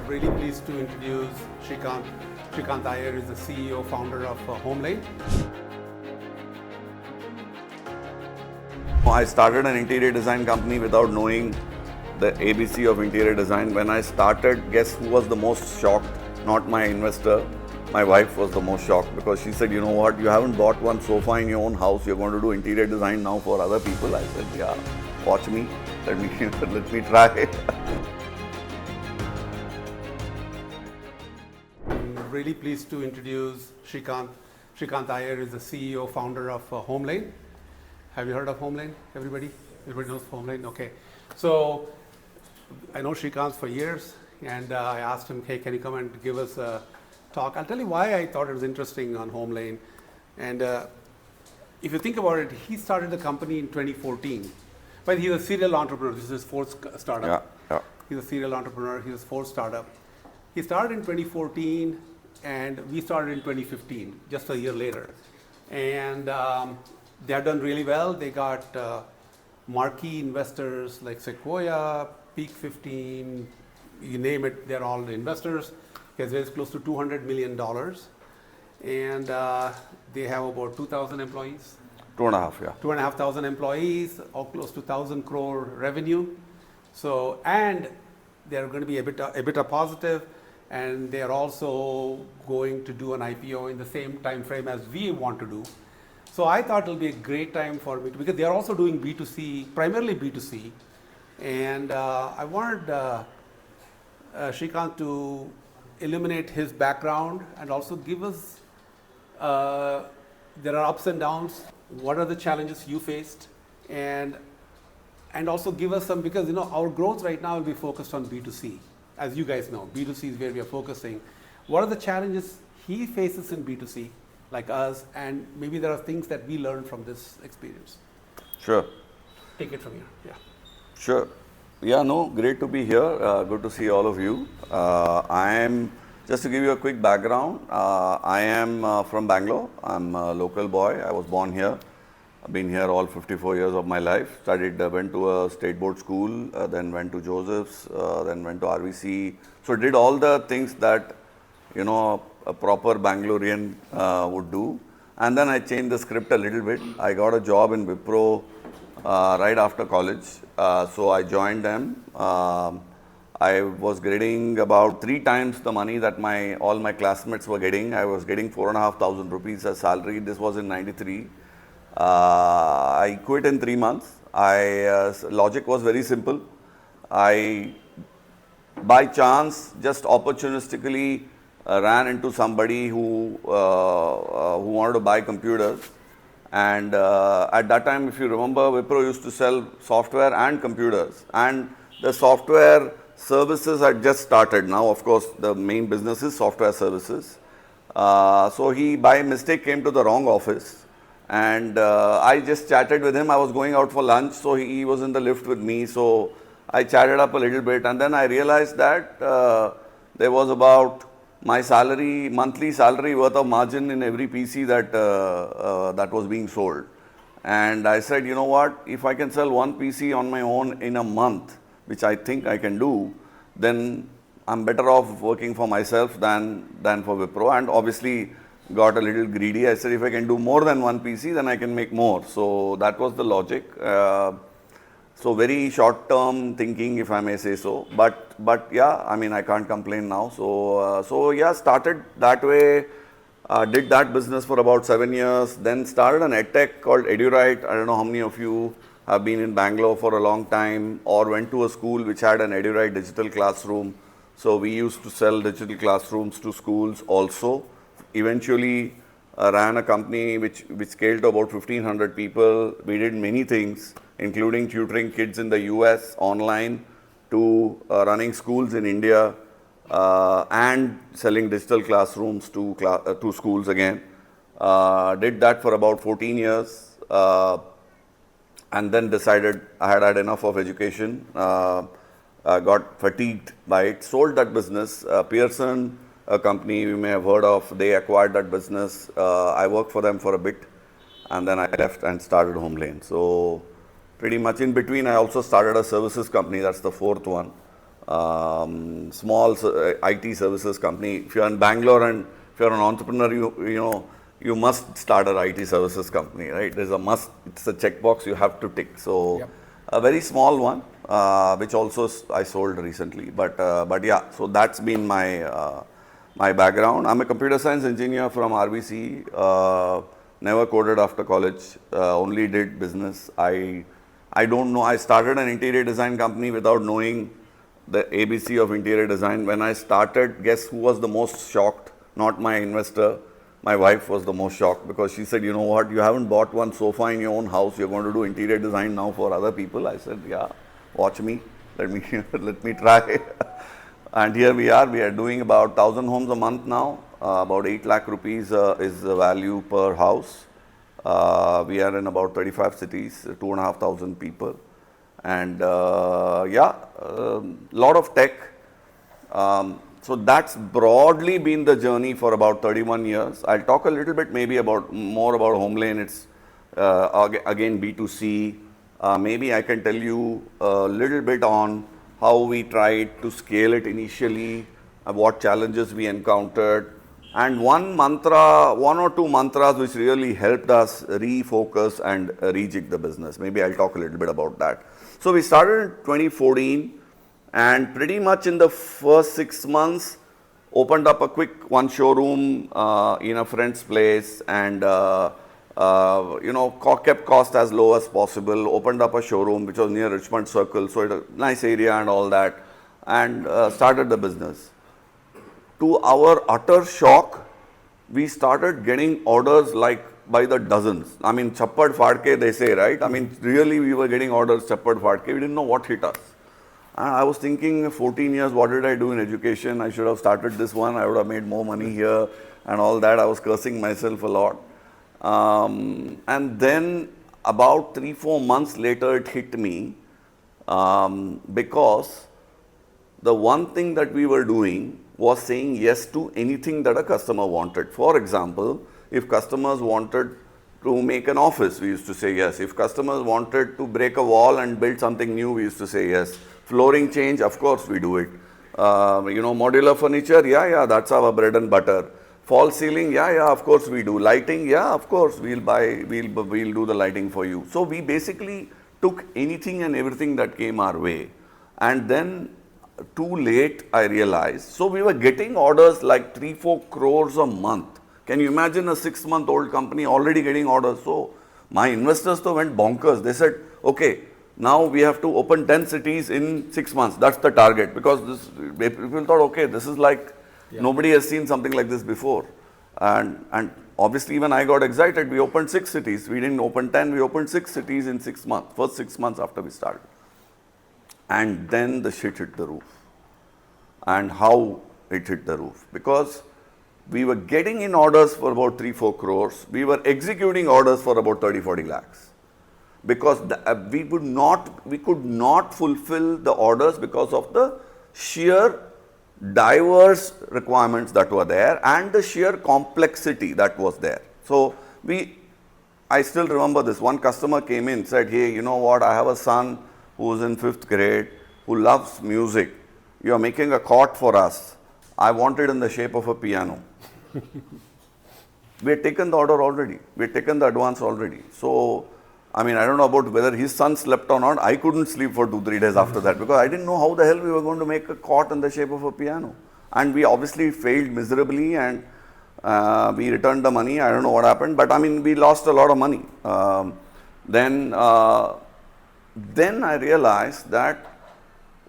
Really pleased to introduce Srikanth. Srikanth Iyer is the CEO, founder of HomeLane. I started an interior design company without knowing the ABC of interior design. When I started, guess who was the most shocked? Not my investor. My wife was the most shocked because she said, you know what, you haven't bought one sofa in your own house. You're going to do interior design now for other people. I said, yeah, watch me. Let me try. I'm really pleased to introduce Srikanth. Srikanth Iyer is the CEO, founder of HomeLane. Have you heard of HomeLane, everybody? Everybody knows HomeLane? Okay. So I know Srikanth for years, and I asked him, hey, can you come and give us a talk? I'll tell you why I thought it was interesting on HomeLane. And if you think about it, he started the company in 2014. But he's a serial entrepreneur. This is his fourth startup. Yeah. He's a serial entrepreneur. He's his fourth startup. He started in 2014, and we started in 2015, just a year later. And they have done really well. They got marquee investors like Sequoia, Peak 15, you name it, they're all the investors. He has raised close to $200 million. And they have about 2,000 employees. 2.5, yeah. 2,500 employees, or close to 1,000 crore revenue. So, and they're going to be EBITDA positive, and they're also going to do an IPO in the same time frame as we want to do. So I thought it'll be a great time for me because they're also doing B2C, primarily B2C. And I wanted Srikanth to illuminate his background and also give us, there are ups and downs. What are the challenges you faced? And also give us some, because our growth right now will be focused on B2C. As you guys know, B2C is where we are focusing. What are the challenges he faces in B2C, like us, and maybe there are things that we learned from this experience? Sure. Take it from here, yeah. Sure. Yeah, no, great to be here. Good to see all of you. Just to give you a quick background, I am from Bangalore. I'm a local boy. I was born here. I've been here all 54 years of my life. Went to a state board school, then went to Joseph's, then went to RVC. So did all the things that, a proper Bangalorean would do. And then I changed the script a little bit. I got a job in Wipro right after college. So I joined them. I was getting about 3 times the money that all my classmates were getting. I was getting 4,500 rupees as salary. This was in '93. I quit in 3 months. Logic was very simple. I, by chance, just opportunistically ran into somebody who wanted to buy computers. And at that time, if you remember, Wipro used to sell software and computers. And the software services had just started. Now, of course, the main business is software services. So he, by mistake, came to the wrong office. And I just chatted with him. I was going out for lunch, so he was in the lift with me. So I chatted up a little bit. And then I realized that there was about my salary, monthly salary worth of margin in every PC that was being sold. And I said, you know what, if I can sell one PC on my own in a month, which I think I can do, then I'm better off working for myself than for Wipro. And obviously got a little greedy. I said, if I can do more than one PC, then I can make more. So that was the logic. So very short-term thinking, if I may say so. But yeah, I mean, I can't complain now. So yeah, started that way. Did that business for about 7 years. Then started an edtech called EduRite. I don't know how many of you have been in Bangalore for a long time or went to a school which had an EduRite digital classroom. So we used to sell digital classrooms to schools also. Eventually ran a company which scaled to about 1,500 people. We did many things, including tutoring kids in the US online to running schools in India and selling digital classrooms to schools again. Did that for about 14 years and then decided I had had enough of education. Got fatigued by it, sold that business. Pearson, a company you may have heard of, they acquired that business. I worked for them for a bit and then I left and started HomeLane. So pretty much in between, I also started a services company, that's the fourth one. small IT services company. If you're in Bangalore and if you're an entrepreneur, you must start an IT services company, right? There's a must. It's a checkbox you have to tick. So Yep. a very small one, which also I sold recently. But yeah, so that's been my background. I'm a computer science engineer from RBC. Never coded after college. Only did business. I don't know. I started an interior design company without knowing the ABC of interior design. When I started, guess who was the most shocked? Not my investor. My wife was the most shocked because she said, you know what, you haven't bought one sofa in your own house. You're going to do interior design now for other people. I said, yeah, watch me. Let me try. And here we are. We are doing about 1,000 homes a month now. About 8 lakh rupees is the value per house. We are in about 35 cities, 2,500 people. And yeah, a lot of tech. So that's broadly been the journey for about 31 years. I'll talk a little bit maybe more about HomeLane. It's again B2C. Maybe I can tell you a little bit on how we tried to scale it initially, what challenges we encountered, and one or two mantras which really helped us refocus and rejig the business. Maybe I'll talk a little bit about that. So we started in 2014, and pretty much in the first 6 months, opened up a quick one showroom in a friend's place, and kept cost as low as possible. Opened up a showroom which was near Richmond Circle, so it was a nice area and all that, and started the business. To our utter shock, we started getting orders like by the dozens. I mean, chappad faadke they say, right? I mean, really we were getting orders chappad faadke. We didn't know what hit us. And I was thinking, 14 years, what did I do in education? I should have started this one. I would have made more money here and all that. I was cursing myself a lot. And then about 3-4 months later, it hit me because the one thing that we were doing was saying yes to anything that a customer wanted. For example, if customers wanted to make an office, we used to say yes. If customers wanted to break a wall and build something new, we used to say yes. Flooring change, of course we do it. Modular furniture, yeah, that's our bread and butter. False ceiling, yeah, of course we do. Lighting, yeah, of course we'll do the lighting for you. So we basically took anything and everything that came our way. And then too late, I realized. So we were getting orders like 3-4 crores a month. Can you imagine a 6-month-old company already getting orders? So my investors though went bonkers. They said, okay, now we have to open 10 cities in 6 months. That's the target, because people thought, okay, this is like, nobody has seen something like this before. And obviously even I got excited. We opened 6 cities. We didn't open 10. We opened 6 cities in 6 months, first 6 months after we started. And then the shit hit the roof. And how it hit the roof? Because we were getting in orders for about 3-4 crores. We were executing orders for about 30-40 lakhs. Because we could not fulfill the orders because of the sheer diverse requirements that were there and the sheer complexity that was there. So I still remember this. One customer came in, said, hey, you know what, I have a son who's in 5th grade, who loves music. You are making a cot for us. I want it in the shape of a piano. We had taken the order already. We had taken the advance already. So, I mean, I don't know about whether his son slept or not. I couldn't sleep for 2-3 days after that because I didn't know how the hell we were going to make a cot in the shape of a piano. And we obviously failed miserably, and we returned the money. I don't know what happened, but I mean, we lost a lot of money. Then I realized that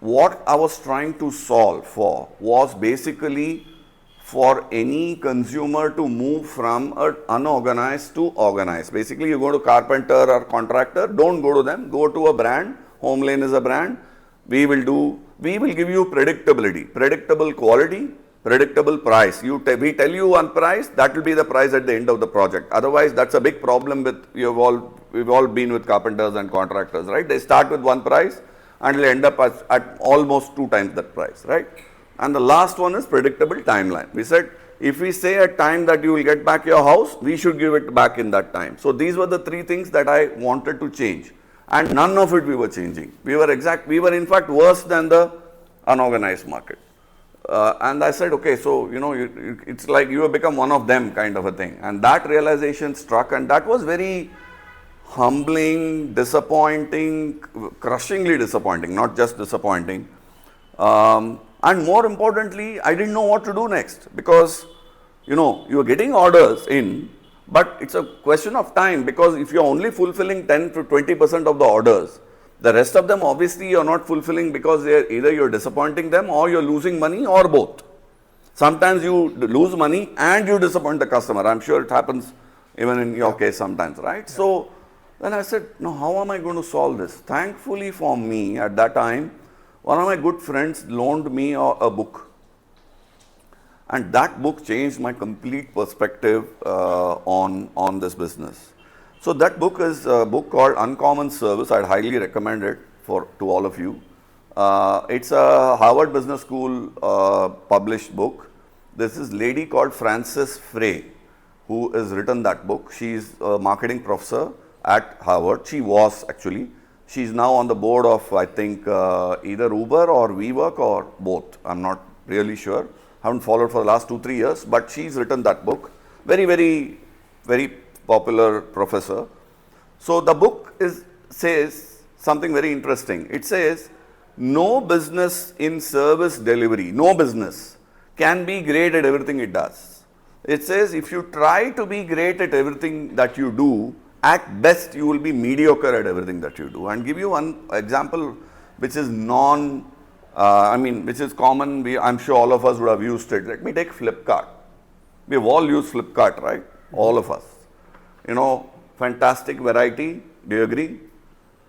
what I was trying to solve for was basically for any consumer to move from unorganized to organized. Basically, you go to carpenter or contractor, don't go to them, go to a brand. HomeLane is a brand. We will give you predictability, predictable quality, predictable price. We tell you one price, that will be the price at the end of the project. Otherwise, that's a big problem with, we've all been with carpenters and contractors, right? They start with one price and will end up at almost 2 times that price, right? And the last one is predictable timeline. We said, if we say a time that you will get back your house, we should give it back in that time. So these were the 3 things that I wanted to change. And none of it we were changing. We were in fact worse than the unorganized market. And I said, okay, so, it's like you have become one of them kind of a thing. And that realization struck, and that was very humbling, disappointing, crushingly disappointing, not just disappointing. And more importantly, I didn't know what to do next, because, you are getting orders in, but it's a question of time, because if you're only fulfilling 10 to 20% of the orders, the rest of them obviously you're not fulfilling, because either you're disappointing them or you're losing money, or both. Sometimes you lose money and you disappoint the customer. I'm sure it happens even in your case sometimes, right? Yeah. So then I said, no, how am I going to solve this? Thankfully for me, at that time, one of my good friends loaned me a book. And that book changed my complete perspective on this business. So that book is a book called Uncommon Service. I'd highly recommend it to all of you. It's a Harvard Business School published book. This is a lady called Frances Frey who has written that book. She's a marketing professor at Harvard. She was actually. She's now on the board of, I think, either Uber or WeWork or both. I'm not really sure. Haven't followed for the last 2-3 years, but she's written that book. Very, very, very popular professor. So the book says something very interesting. It says, no business in service delivery, no business can be great at everything it does. It says, if you try to be great at everything that you do, at best you will be mediocre at everything that you do. And give you one example which is which is common. I'm sure all of us would have used it. Let me take Flipkart. We have all used Flipkart, right? All of us. Fantastic variety. Do you agree?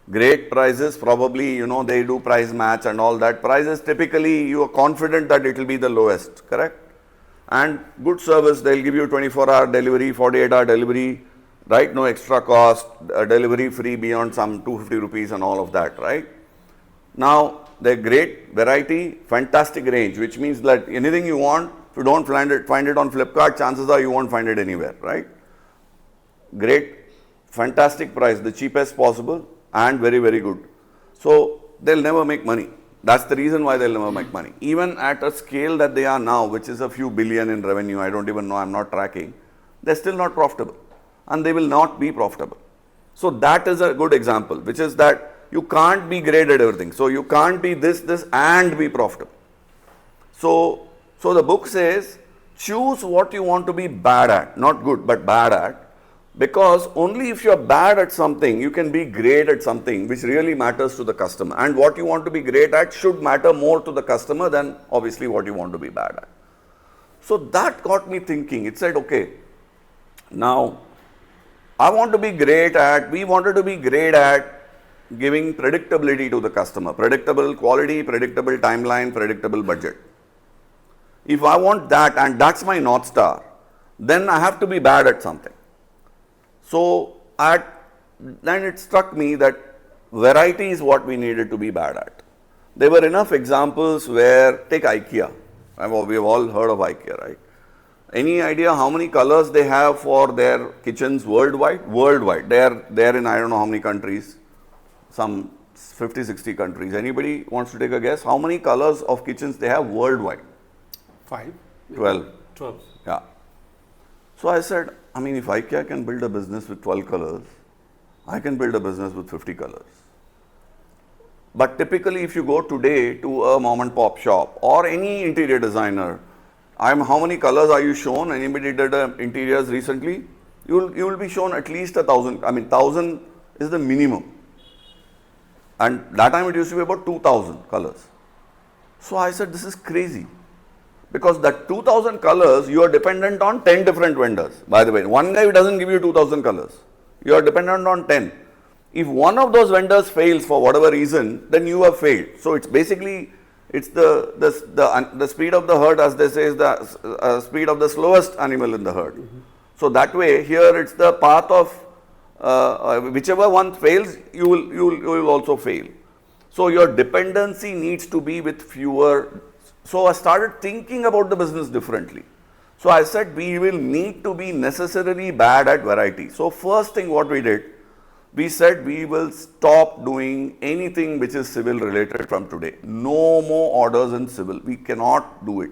Great prices. Probably, they do price match and all that. Prices typically you are confident that it will be the lowest, correct? And good service. They'll give you 24-hour delivery, 48-hour delivery, right? No extra cost, delivery free beyond some 250 rupees and all of that, right? Now, they're great variety, fantastic range, which means that anything you want, if you don't find it on Flipkart, chances are you won't find it anywhere, right? Great, fantastic price, the cheapest possible, and very, very good. So they'll never make money. That's the reason why they'll never make money. Even at a scale that they are now, which is a few billion in revenue, I don't even know, I'm not tracking, they're still not profitable. And they will not be profitable. So that is a good example, which is that you can't be great at everything. So you can't be this and be profitable. So the book says, choose what you want to be bad at, not good, but bad at, because only if you're bad at something, you can be great at something which really matters to the customer. And what you want to be great at should matter more to the customer than obviously what you want to be bad at. So that got me thinking. It said, okay, now we wanted to be great at giving predictability to the customer, predictable quality, predictable timeline, predictable budget. If I want that, and that's my North Star, then I have to be bad at something. So then it struck me that variety is what we needed to be bad at. There were enough examples where, take IKEA. We have all heard of IKEA, right? Any idea how many colors they have for their kitchens worldwide? Worldwide. They are in I don't know how many countries. Some 50, 60 countries. Anybody wants to take a guess? How many colors of kitchens they have worldwide? 5. 12. 12. Yeah. So I said, if IKEA can build a business with 12 colors, I can build a business with 50 colors. But typically if you go today to a mom and pop shop or any interior designer, how many colors are you shown? Anybody did interiors recently? You will be shown at least 1,000. 1,000 is the minimum. And that time it used to be about 2,000 colors. So I said, this is crazy. Because that 2,000 colors, you are dependent on 10 different vendors. By the way, one guy doesn't give you 2,000 colors. You are dependent on 10. If one of those vendors fails for whatever reason, then you have failed. So it's basically, it's the speed of the herd, as they say, is the speed of the slowest animal in the herd. Mm-hmm. So that way, here it's the path of whichever one fails, you will also fail. So your dependency needs to be with fewer. So I started thinking about the business differently. So I said we will need to be necessarily bad at variety. So first thing what we did, we said we will stop doing anything which is civil related from today. No more orders in civil. We cannot do it.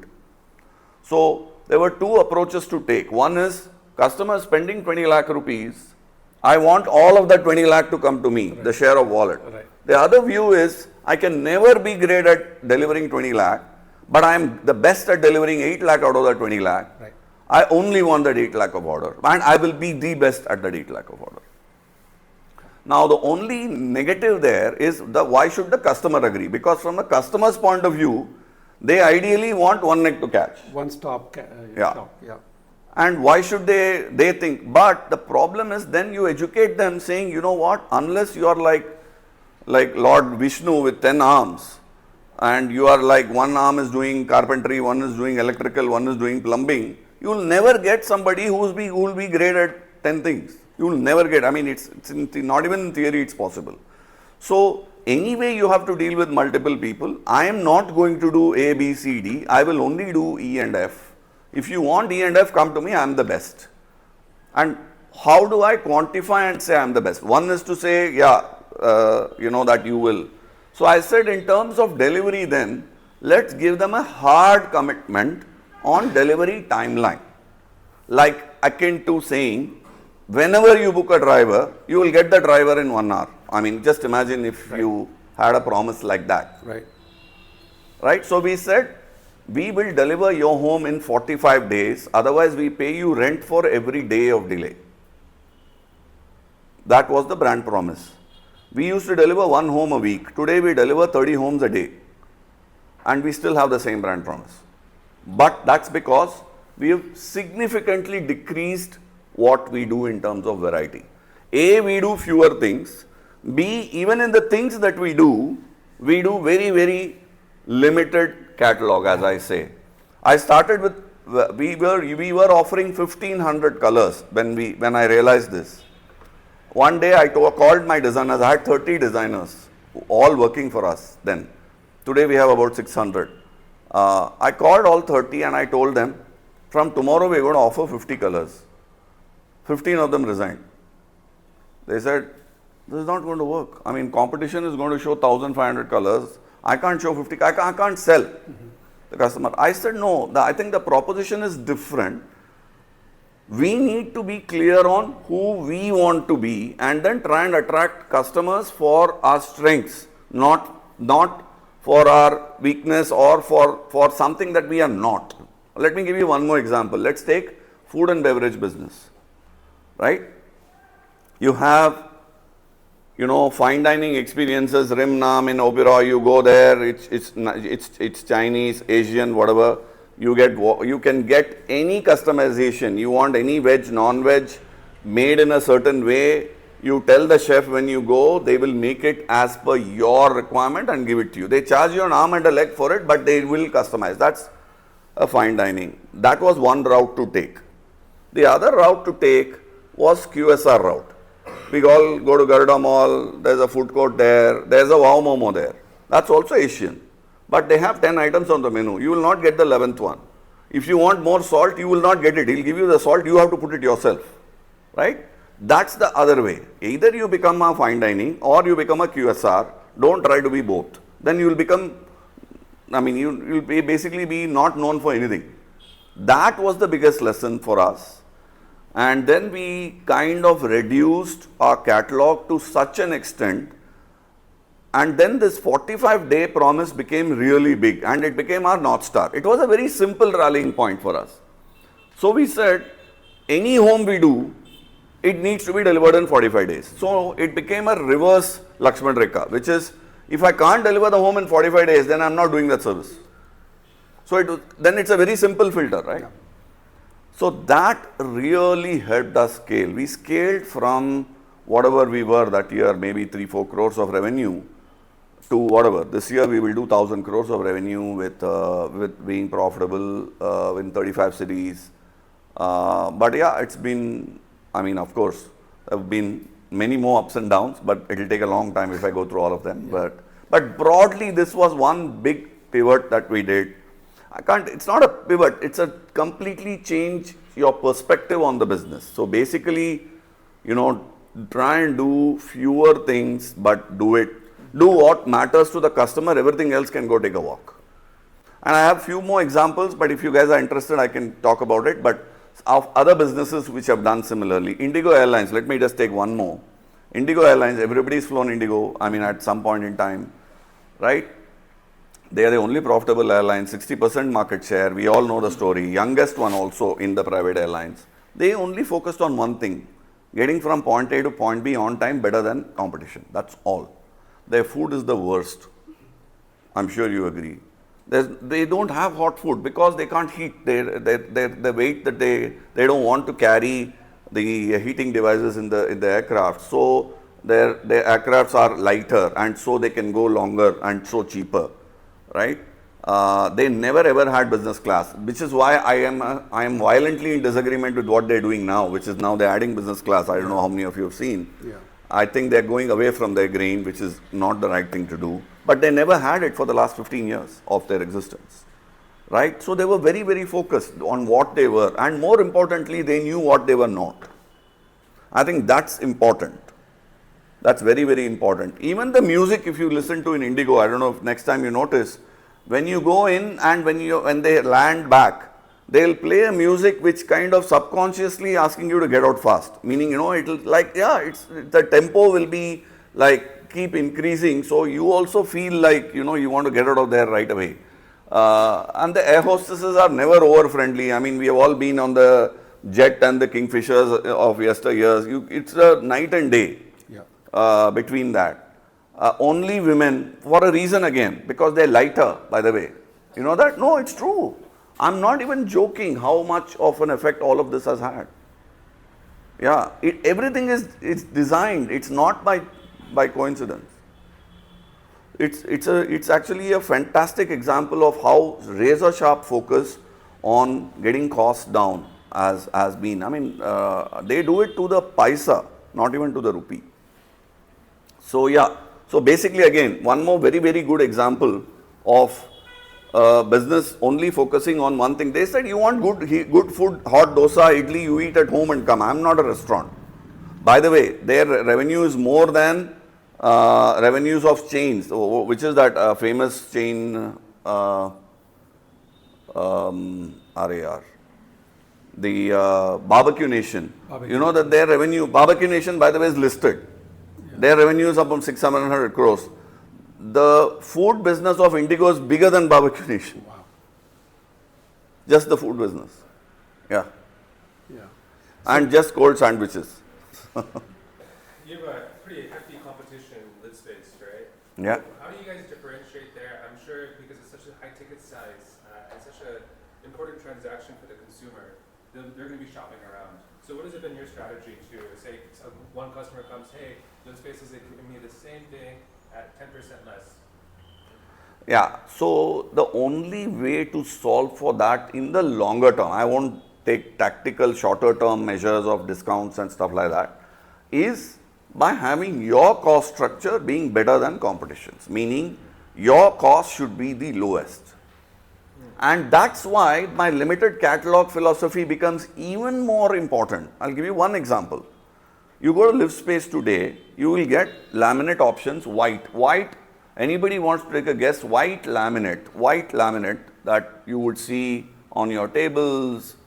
So there were two approaches to take. One is customer spending 20 lakh rupees. I want all of that 20 lakh to come to me, the share of wallet. The other view is I can never be great at delivering 20 lakh, but I am the best at delivering 8 lakh out of that 20 lakh. I only want that 8 lakh of order, and I will be the best at that 8 lakh of order. Now the only negative there is why should the customer agree? Because from the customer's point of view, they ideally want one neck to catch. One stop. Yeah. And why should they think? But the problem is then you educate them saying, you know what, unless you are like Lord Vishnu with 10 arms, and you are like one arm is doing carpentry, one is doing electrical, one is doing plumbing, you will never get somebody who will be great at 10 things. You will never get, I mean, it's not even in theory it's possible. So anyway you have to deal with multiple people. I am not going to do A, B, C, D. I will only do E and F. If you want E and F, come to me, I am the best. And how do I quantify and say I am the best? One is to say, you know that you will. So I said in terms of delivery then, let's give them a hard commitment on delivery timeline. Like akin to saying, whenever you book a driver, you will get the driver in 1 hour. I mean, just imagine if you had a promise like that. Right? So we said, we will deliver your home in 45 days, otherwise we pay you rent for every day of delay. That was the brand promise. We used to deliver 1 home a week. Today we deliver 30 homes a day. And we still have the same brand promise. But that's because we have significantly decreased what we do in terms of variety. A, we do fewer things. B, even in the things that we do very, very limited catalog, as I say. I started with, we were offering 1500 colors when I realized this. One day I called my designers. I had 30 designers, all working for us then. Today we have about 600. I called all 30 and I told them, from tomorrow we are going to offer 50 colors. 15 of them resigned. They said, this is not going to work. I mean, competition is going to show 1500 colors. I can't show 50, I can't sell the customer. I said, no, I think the proposition is different. We need to be clear on who we want to be and then try and attract customers for our strengths, not for our weakness or for something that we are not. Let me give you one more example. Let's take food and beverage business, right? You have, you know, fine dining experiences, Rahm in Oberoi, you go there, it's Chinese, Asian, whatever. You can get any customization. You want any veg, non-veg, made in a certain way. You tell the chef when you go, they will make it as per your requirement and give it to you. They charge you an arm and a leg for it, but they will customize. That's a fine dining. That was one route to take. The other route to take was QSR route. We all go to Garuda Mall, there's a food court there, there's a Wow Momo there. That's also Asian. But they have 10 items on the menu. You will not get the 11th one. If you want more salt, you will not get it. He'll give you the salt, you have to put it yourself. Right? That's the other way. Either you become a fine dining or you become a QSR. Don't try to be both. Then you will become, I mean, you will basically be not known for anything. That was the biggest lesson for us. And then we kind of reduced our catalog to such an extent. And then this 45-day promise became really big and it became our North Star. It was a very simple rallying point for us. So we said, any home we do, it needs to be delivered in 45 days. So it became a reverse Lakshman Rekha, which is, if I can't deliver the home in 45 days, then I'm not doing that service. So then it's a very simple filter, right? Yeah. So that really helped us scale. We scaled from whatever we were that year, maybe 3-4 crores of revenue, to whatever. This year we will do 1,000 crores of revenue with being profitable in 35 cities. But yeah, it's been, I mean, of course, there have been many more ups and downs, but it will take a long time if I go through all of them. Yeah. But broadly, this was one big pivot that we did. It's not a pivot, it's a completely change your perspective on the business. So basically, you know, try and do fewer things, but do it. Do what matters to the customer, everything else can go take a walk. And I have few more examples, but if you guys are interested, I can talk about it. But of other businesses which have done similarly, Indigo Airlines, let me just take one more. Indigo Airlines, everybody's flown Indigo, I mean at some point in time, right? They are the only profitable airline, 60% market share, we all know the story, youngest one also in the private airlines. They only focused on one thing, getting from point A to point B on time better than competition, that's all. Their food is the worst, I'm sure you agree. They don't have hot food because they can't heat. The weight that they don't want to carry the heating devices in the aircraft. So their aircrafts are lighter and so they can go longer and so cheaper, right? They never ever had business class, which is why I am violently in disagreement with what they're doing now, which is now they're adding business class. I don't know how many of you have seen. Yeah. I think they're going away from their grain, which is not the right thing to do. But they never had it for the last 15 years of their existence, right? So they were very, very focused on what they were, and more importantly, they knew what they were not. I think that's important. That's very, very important. Even the music, if you listen to in Indigo, I don't know if next time you notice, when you go in and when they land back, they'll play a music which kind of subconsciously asking you to get out fast. Meaning, it'll like, the tempo will be like keep increasing. So you also feel like, you want to get out of there right away. And the air hostesses are never over friendly. I mean, we have all been on the jet and the Kingfishers of yesteryears. It's a night and day between that. Only women, for a reason again, because they're lighter, by the way. You know that? No, it's true. I'm not even joking how much of an effect all of this has had. Yeah, everything is designed. It's not by coincidence. It's actually a fantastic example of how razor sharp focus on getting costs down has been. I mean, they do it to the paisa, not even to the rupee. So yeah, so basically again, one more very, very good example of business only focusing on one thing. They said, you want good food, hot dosa, idli, you eat at home and come. I'm not a restaurant. By the way, their revenue is more than revenues of chains, which is that famous chain, RAR, the Barbecue Nation. You know that their revenue, Barbecue Nation, by the way, is listed. Yeah. Their revenue is up on 600-700 crores. The food business of Indigo is bigger than Barbecue Nation. Wow. Just the food business. Yeah. Yeah. And just cold sandwiches. You have a pretty hefty competition in lid space, right? Yeah. How do you guys differentiate there? I'm sure because it's such a high ticket size and such an important transaction for the consumer, they're going to be shopping around. So what has it been your strategy to say one customer comes, hey, lid space is giving me the same thing at 10% less? Yeah, so the only way to solve for that in the longer term, I won't take tactical shorter term measures of discounts and stuff like that, is by having your cost structure being better than competition's, meaning your cost should be the lowest. And that's why my limited catalog philosophy becomes even more important. I'll give you one example. You go to LiveSpace today, you will get laminate options, white, anybody wants to take a guess, white laminate that you would see on your tables.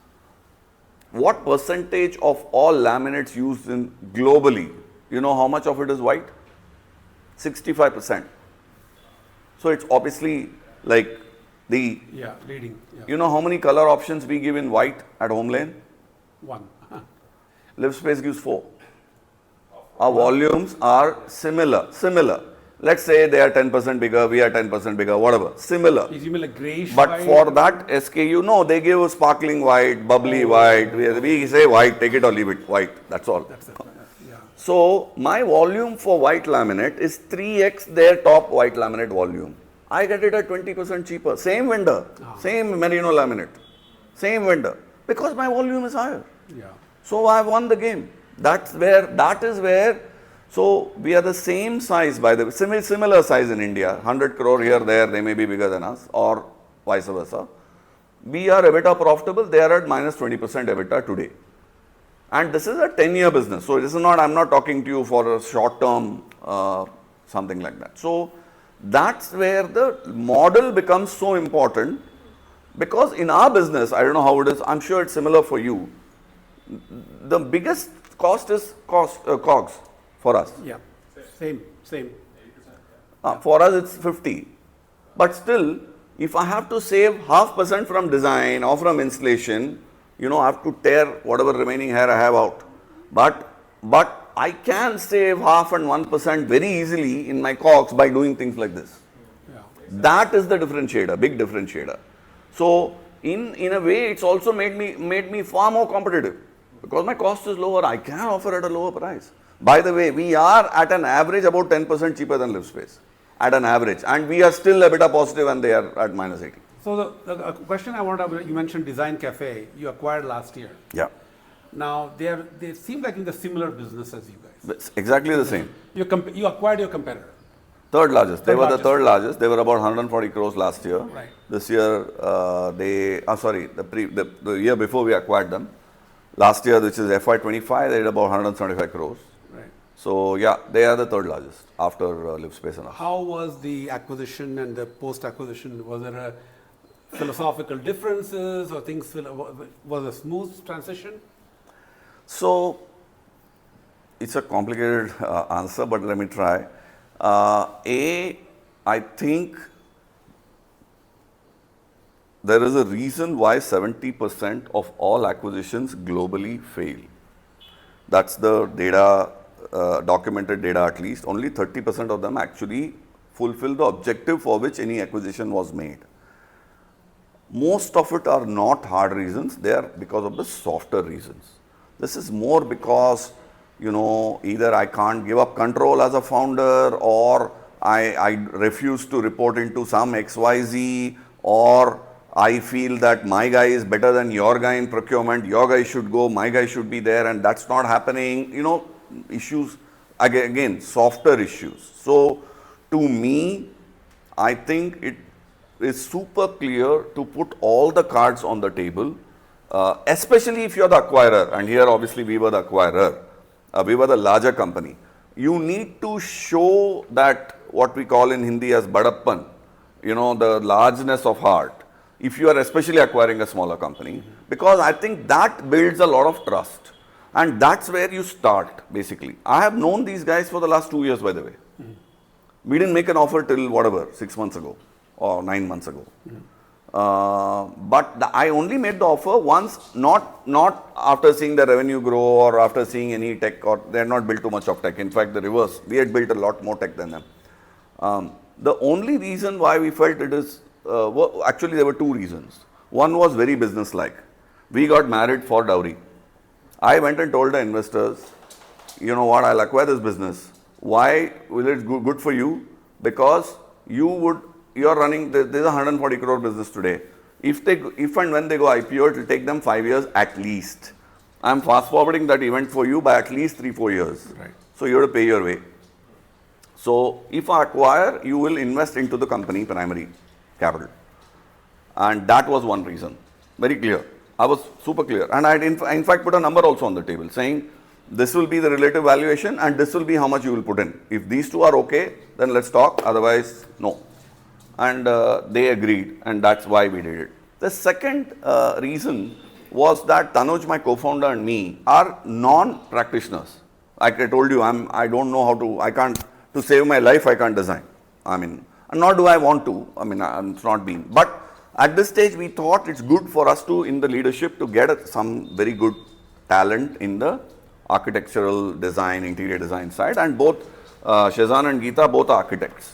What percentage of all laminates used in globally, you know how much of it is white? 65%. So it's obviously like the, leading. Yeah. You know how many color options we give in white at HomeLane? 1. LiveSpace gives 4. Our volumes are similar. Let's say they are 10% bigger, we are 10% bigger, whatever, similar. Is it like grayish But white? for that SKU, no, they give sparkling white, bubbly white. We say white, take it or leave it, white, that's all. That's it. Yeah. So my volume for white laminate is 3x their top white laminate volume. I get it at 20% cheaper. Same vendor, same merino laminate, same vendor, because my volume is higher. Yeah. So I have won the game. That is where, so we are the same size, by the way, similar size in India, 100 crore here, there, they may be bigger than us, or vice versa. We are EBITDA profitable, they are at minus 20% EBITDA today. And this is a 10-year business. So this is not, I'm not talking to you for a short term, something like that. So that's where the model becomes so important, because in our business, I don't know how it is, I'm sure it's similar for you. The biggest cost is COGS for us. Yeah, same. 80%, For us, it's 50. But still, if I have to save 0.5% from design or from installation, I have to tear whatever remaining hair I have out. But I can save 0.5 and 1% very easily in my COGS by doing things like this. Yeah. That is the differentiator, big differentiator. So in a way, it's also made me far more competitive, because my cost is lower. I can offer at a lower price. By the way, we are at an average about 10% cheaper than live space, at an average, and we are still a bit positive, and they are at -80. So the question I want to, you mentioned Design Cafe, you acquired last year. Yeah, Now they seem like in the similar business as you guys. it's exactly the same. You acquired your competitor. Third largest. They Third were the largest. third largest. They were about 140 crores last year. Right. This year, the year before we acquired them, last year, which is FY25, they did about 175 crores. Right. So yeah, they are the third largest after LiveSpace and us. How was the acquisition and the post-acquisition? Was there a philosophical differences or things, was a smooth transition? So it's a complicated answer, but let me try. I think there is a reason why 70% of all acquisitions globally fail. That's the data, documented data at least. Only 30% of them actually fulfill the objective for which any acquisition was made. Most of it are not hard reasons, they are because of the softer reasons. This is more because, either I can't give up control as a founder, or I refuse to report into some XYZ, or I feel that my guy is better than your guy in procurement, your guy should go, my guy should be there, and that's not happening. Issues, again, softer issues. So to me, I think it is super clear to put all the cards on the table, especially if you're the acquirer, and here obviously we were the acquirer, we were the larger company. You need to show that what we call in Hindi as badappan, the largeness of heart, if you are especially acquiring a smaller company, because I think that builds a lot of trust, and that's where you start basically. I have known these guys for the last 2 years, by the way. We didn't make an offer till whatever, 6 months ago or 9 months ago. But I only made the offer once, not after seeing the revenue grow or after seeing any tech, or they had not built too much of tech. In fact, the reverse, we had built a lot more tech than them. The only reason why we felt it is, actually there were two reasons. One was very business-like. We got married for dowry. I went and told the investors, you know what, I'll acquire this business. Why will it be good for you? Because you're running, there's a 140 crore business today. If and when they go IPO, it will take them 5 years at least. I'm fast forwarding that event for you by at least 3-4 years. Right. So you have to pay your way. So if I acquire, you will invest into the company primary capital. And that was one reason. Very clear. I was super clear. And I in fact put a number also on the table saying, this will be the relative valuation and this will be how much you will put in. If these two are okay, then let's talk. Otherwise, no. And they agreed, and that's why we did it. The second reason was that Tanuj, my co-founder, and me are non-practitioners. Like I told you, I don't know how to, to save my life, I can't design. And nor do I want to. It's not been. But at this stage, we thought it's good for us to, in the leadership, to get some very good talent in the architectural design, interior design side, and both Shazan and Geeta, both are architects.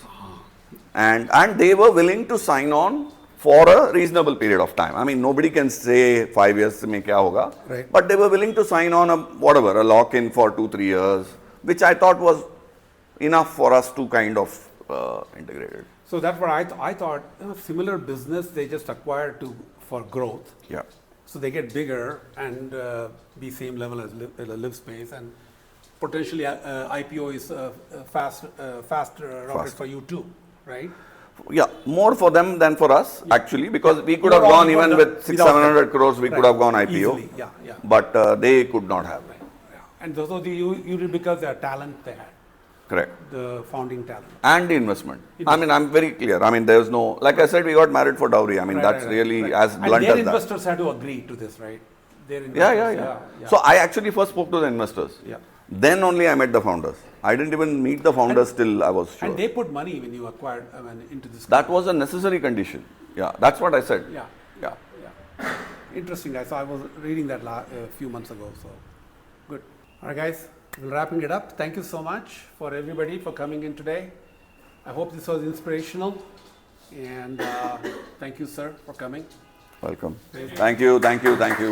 And they were willing to sign on for a reasonable period of time. Nobody can say 5 years mein kya hoga, Right. but they were willing to sign on a lock-in for 2-3 years, which I thought was enough for us to kind of integrate it. So that's what I thought, similar business they just acquired for growth. Yeah. So they get bigger and be same level as live space, and potentially IPO is faster route for you too, right? Yeah, more for them than for us actually, because we could have More gone on even the- with 600, without 700 crores, we Right. could have gone IPO, Easily, yeah, yeah. but they could not have. Yeah. And those are the usually because the talent they had, Correct. the founding talent. And the investment. I mean, I'm very clear. I mean, there's no, like I said, we got married for dowry. I mean, that's really as And blunt their as that. investors had to agree to this, right? Their Yeah, investors, yeah. So I actually first spoke to the investors. Yeah. Then only I met the founders. I didn't even meet the founders till I was sure. And they put money when you acquired, into this. That was a necessary condition. Yeah, that's what I said. Yeah. Yeah. Yeah. Interesting, guys. So I was reading that a few months ago. So good. All right, guys. We're wrapping it up. Thank you so much for everybody for coming in today. I hope this was inspirational. And thank you, sir, for coming. Welcome. Thank you, thank you, thank you.